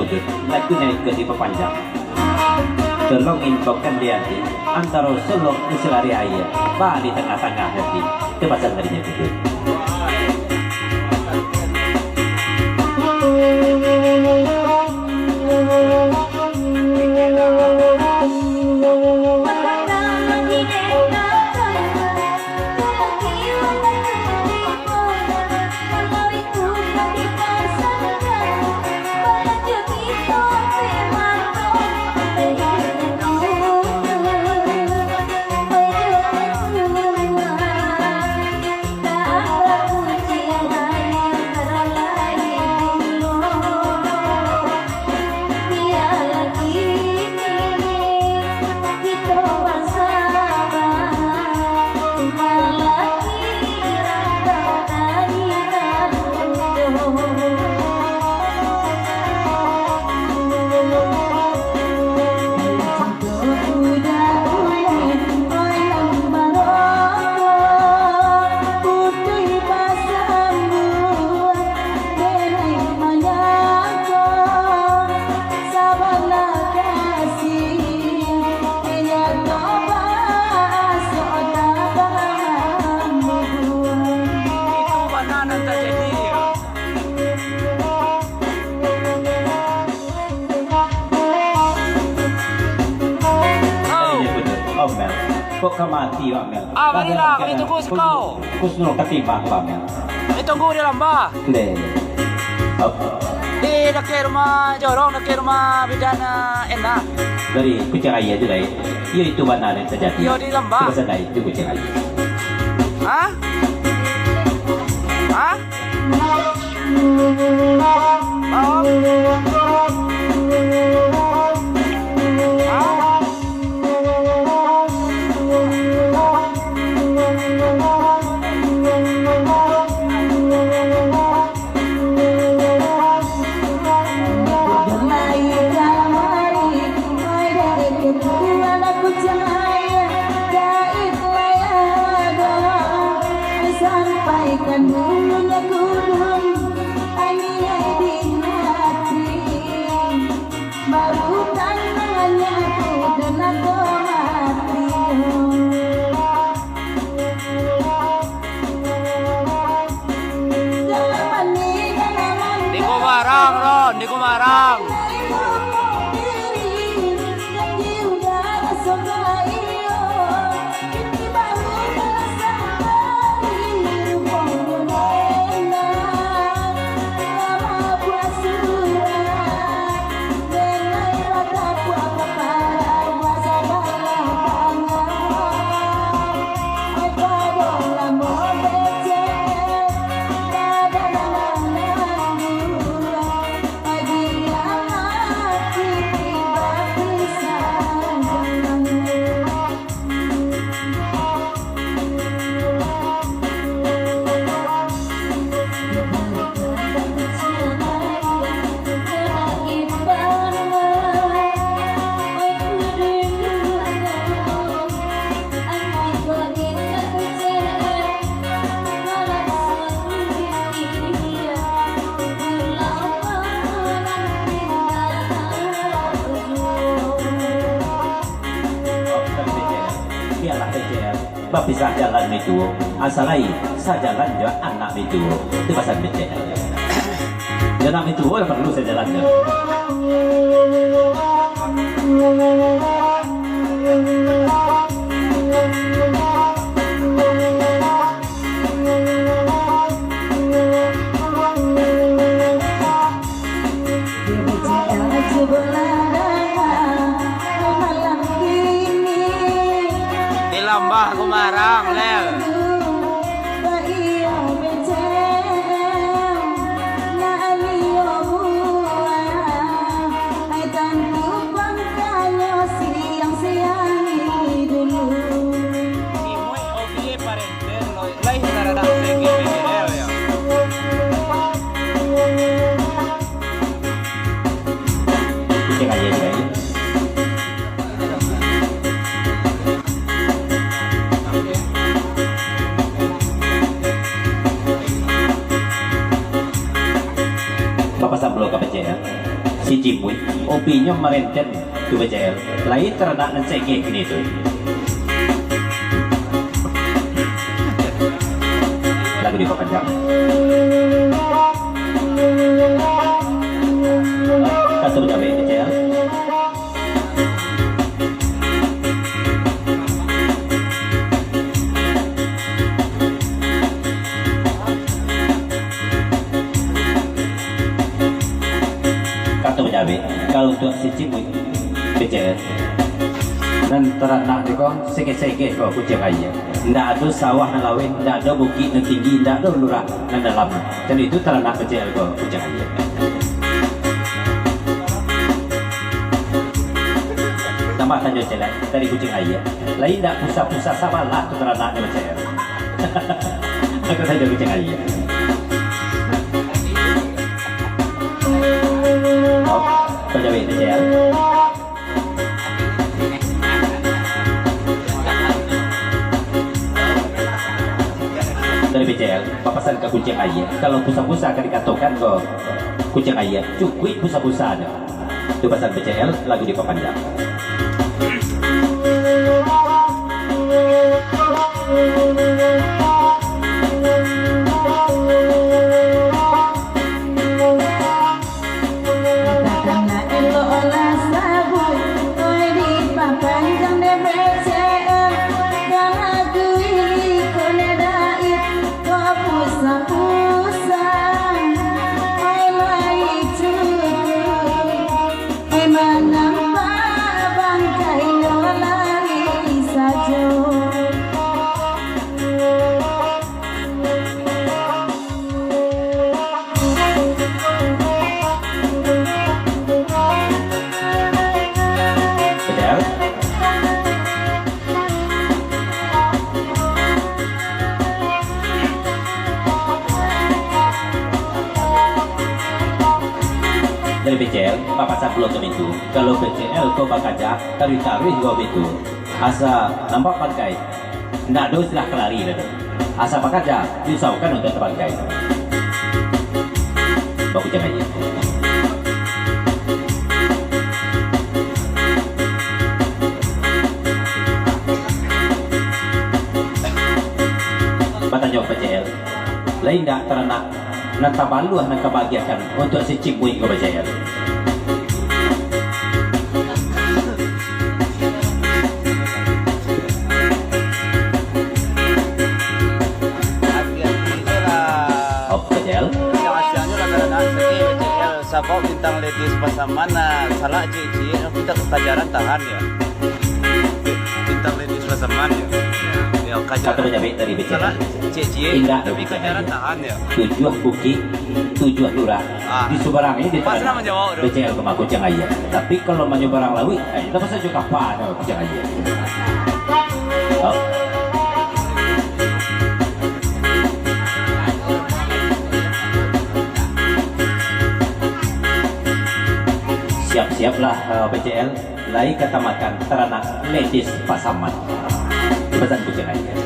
kudut lagunya ikut diperpanjang tolong infokan dia antara Solo dan Selari Ayah bah di tengah-tengah nanti kebasan darinya kudut kok kamati Pak Mel. Marilah kami tunggu kau. Kusno ketimbang Pak Mel. Kami tunggu di lambah. Le. Di dekat rumah jorong, dekat rumah bidana enak. Dari kucing ayah itu dari. Iya itu benar yang terjadi. Iya di lambah. Itu dari itu kucing ayah. Hah? Hah? Sampaikan dulu gulung anginnya di hati baru tangannya aku dan aku mati Di Kumarang, Ron, di Kumarang. Bisa jalan itu, asalai sajalan juga anak itu pasal becek. Jalan itu yang perlu saya jalannya. Lambah Kumarang, Lel. Cimui opinyo merenten tu BCL lain ternak nan cekek ini tu lagu di panjang kata berjabe BCL kalau untuk si Cimui BCL dan teranak ni kau seke-seke kau kucing aja ndak ada sawah nan lawin ndak ada bukit nan tinggi ndak ada lurah nan dalam dan itu teranak BCL kau kucing aja tambah tanya celak dari kucing aja lain ndak pusat-pusat sama lah tu teranak BCL aku saja kucing aja Penjawab BCL dari BCL papasan ke kucing ayah kalau pusat-pusat akan dikatakan ke kucing ayah cukup pusat-pusat ada itu papasan BCL lagu di papanjang dari BCL papasan pelotong itu kalau BCL kau bakaja tarik-tarik kau itu asa nampak pakai ndak ada istilah kelari dah asa bakaja diusahakan untuk terpakai baku jangan aja batang jawab BCL lain ndak ternak nanti baluah nak kebahagiaan untuk si Cimui ke BCL. Oh BCL. Yang asyiknya lah karena BCL sabau bintang ladies pasamana salah cici kita kekajaran tahan ya. Bintang ladies pasaman ya. Ya kata penjabit dari BCL. indah tapi kajaran tahan ya tujuh bukit tujuh lurah di Subarang ini pasrah menjawab BCL ke Kucing Ayah tapi kalau menyeberang Lawi kita bisa juga apa Kucing Ayah siap-siaplah BCL lai ketamakan teranak ladies Pasaman pesan Kucing Ayah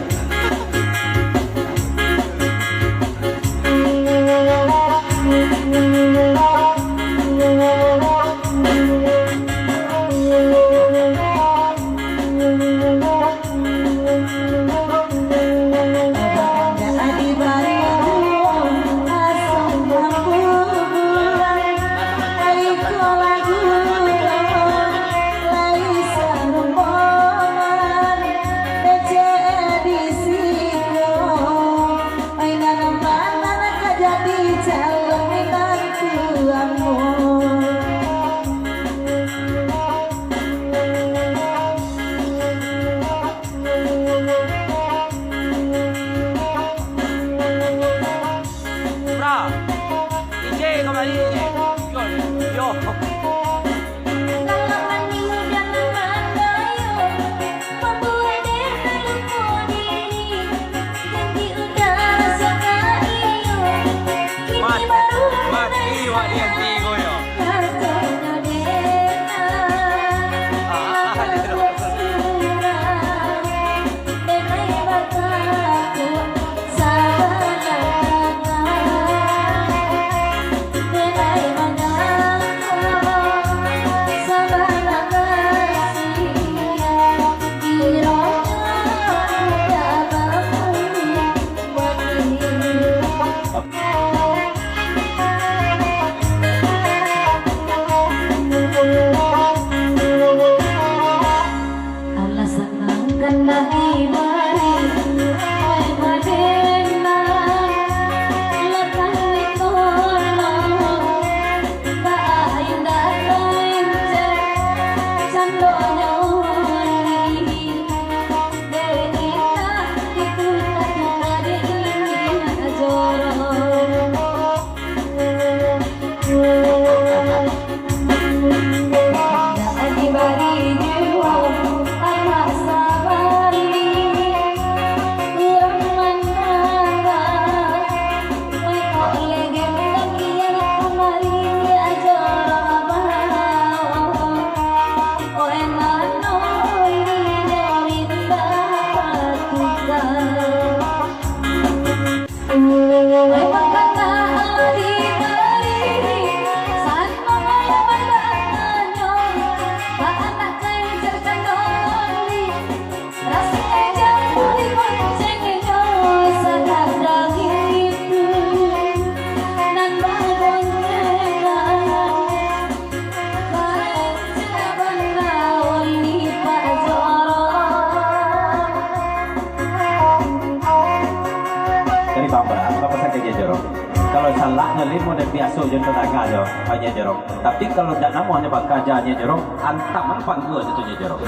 Kalau salah ngelim mau dan biasa je tenaga je hanya jerong. Tapi kalau tidak nama hanya bakal hanya jerong, antaman panggul itu je jerong.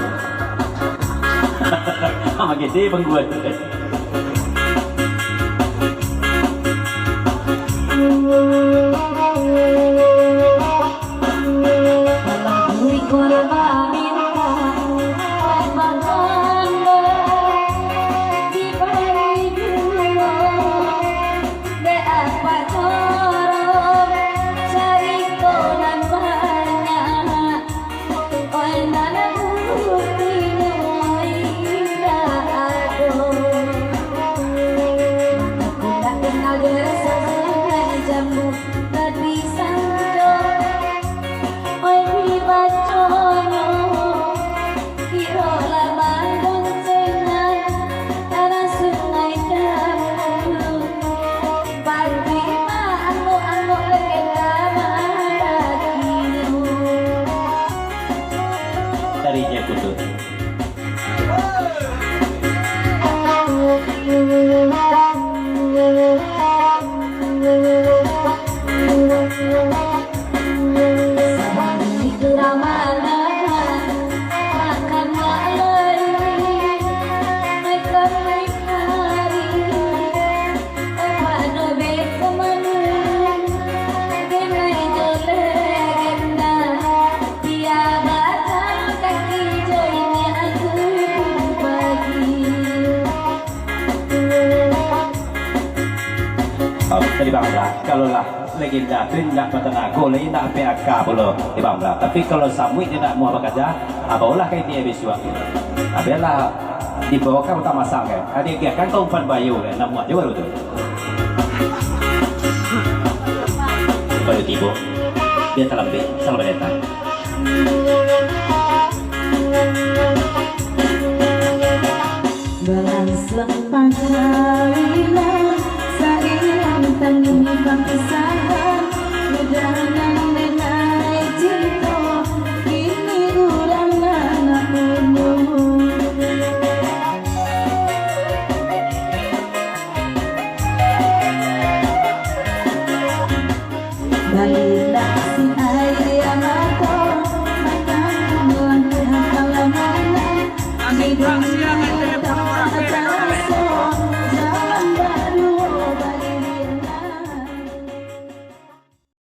Sama gede panggul. Darinya kutut. Di Bangla, kalau lah legenda tu tidak bertenaga, legenda PAK pula di Bangla. Tapi kalau Samui tidak mau bekerja, apalah kayak dia biswa. Apalah dibawakan utama sangat. Ada yang kan kau umpan bayu, nama aja baru tu. Baru tiba, dia terlebih, selamat datang. Balansang pangkalinan tanggung bangsahan mudahan denai cinta kini urang anak umum balik si air amato makan bulan halaman amin